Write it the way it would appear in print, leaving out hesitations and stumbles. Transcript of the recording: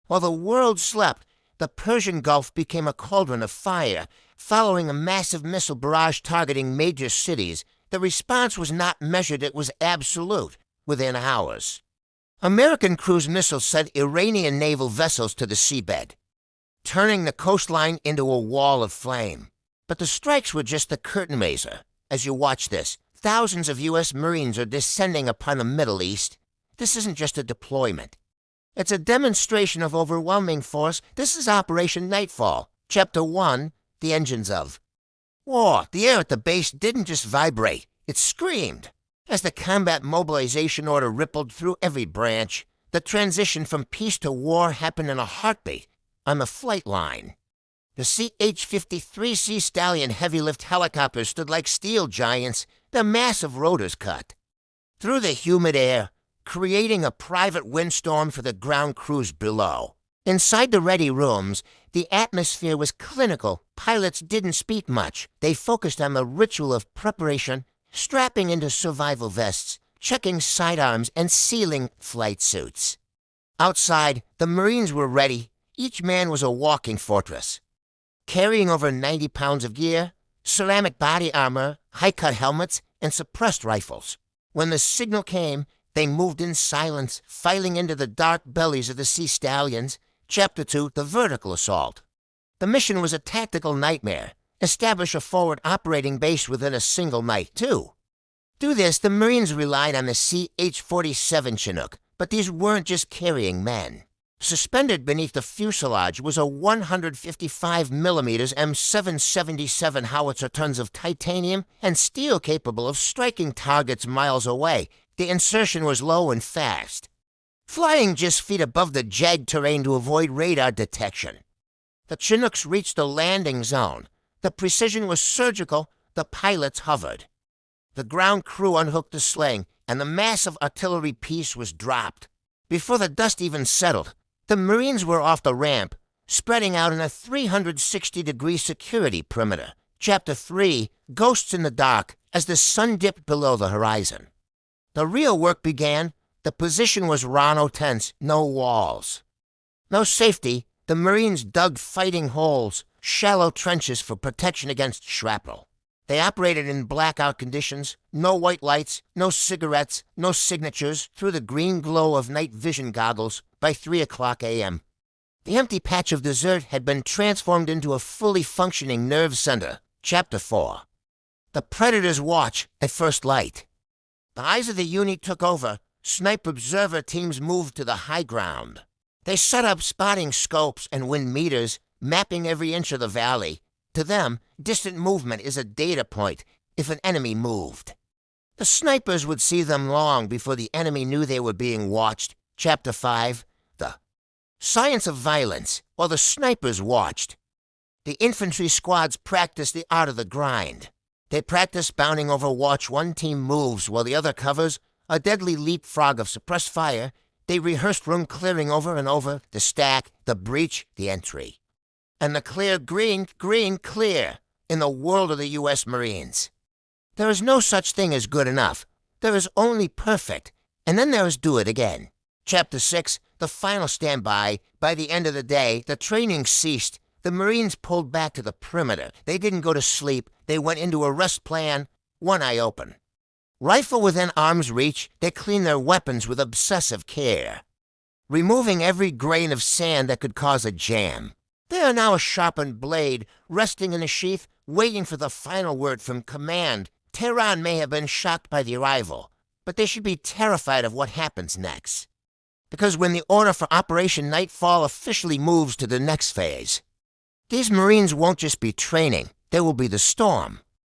While the world slept, the Persian Gulf became a cauldron of fire. Following a massive missile barrage targeting major cities, the response was not measured, it was absolute, within hours. American cruise missiles sent Iranian naval vessels to the seabed, turning the coastline into a wall of flame. But the strikes were just the curtain raiser. As you watch this, thousands of U.S. Marines are descending upon the Middle East. This isn't just a deployment. It's a demonstration of overwhelming force. This is Operation Nightfall, Chapter 1, The Engines of War. The air at the base didn't just vibrate, it screamed. As the combat mobilization order rippled through every branch, the transition from peace to war happened in a heartbeat on the flight line. The CH-53 Sea Stallion heavy-lift helicopters stood like steel giants, their massive rotors cut through the humid air, creating a private windstorm for the ground crews below. Inside the ready rooms, the atmosphere was clinical. Pilots didn't speak much. They focused on the ritual of preparation, strapping into survival vests, checking sidearms, and sealing flight suits. Outside, the Marines were ready. Each man was a walking fortress, carrying over 90 pounds of gear, ceramic body armor, high-cut helmets, and suppressed rifles. When the signal came, they moved in silence, filing into the dark bellies of the Sea Stallions. Chapter 2, The Vertical Assault. The mission was a tactical nightmare. Establish a forward operating base within a single night, too. Do this, the Marines relied on the CH-47 Chinook, but these weren't just carrying men. Suspended beneath the fuselage was a 155mm M777 howitzer, tons of titanium and steel capable of striking targets miles away. The insertion was low and fast, flying just feet above the jagged terrain to avoid radar detection. The Chinooks reached the landing zone. The precision was surgical. The pilots hovered. The ground crew unhooked the sling, and the massive artillery piece was dropped. Before the dust even settled, the Marines were off the ramp, spreading out in a 360-degree security perimeter. Chapter 3, Ghosts in the Dark, as the sun dipped below the horizon. The real work began. The position was Rano tense, no walls, no safety. The Marines dug fighting holes, shallow trenches for protection against shrapnel. They operated in blackout conditions, no white lights, no cigarettes, no signatures, through the green glow of night vision goggles. By 3 o'clock a.m., the empty patch of desert had been transformed into a fully functioning nerve center. Chapter 4, The Predator's Watch at First Light. The eyes of the unit took over. Sniper observer teams moved to the high ground. They set up spotting scopes and wind meters, mapping every inch of the valley. To them, distant movement is a data point if an enemy moved. The snipers would see them long before the enemy knew they were being watched. Chapter 5, The Science of Violence. While the snipers watched, the infantry squads practiced the art of the grind. They practiced bounding over watch. One team moves while the other covers, a deadly leapfrog of suppressed fire. They rehearsed room clearing over and over, the stack, the breach, the entry. And the clear, green, clear in the world of the U.S. Marines. There is no such thing as good enough. There is only perfect. And then there is do it again. Chapter 6, The Final Standby. By the end of the day, the training ceased. The Marines pulled back to the perimeter. They didn't go to sleep. They went into a rest plan, one eye open. Rifle within arm's reach, they cleaned their weapons with obsessive care, removing every grain of sand that could cause a jam. They are now a sharpened blade, resting in a sheath, waiting for the final word from command. Tehran may have been shocked by the arrival, but they should be terrified of what happens next. Because when the order for Operation Nightfall officially moves to the next phase, these Marines won't just be training, they will be the storm.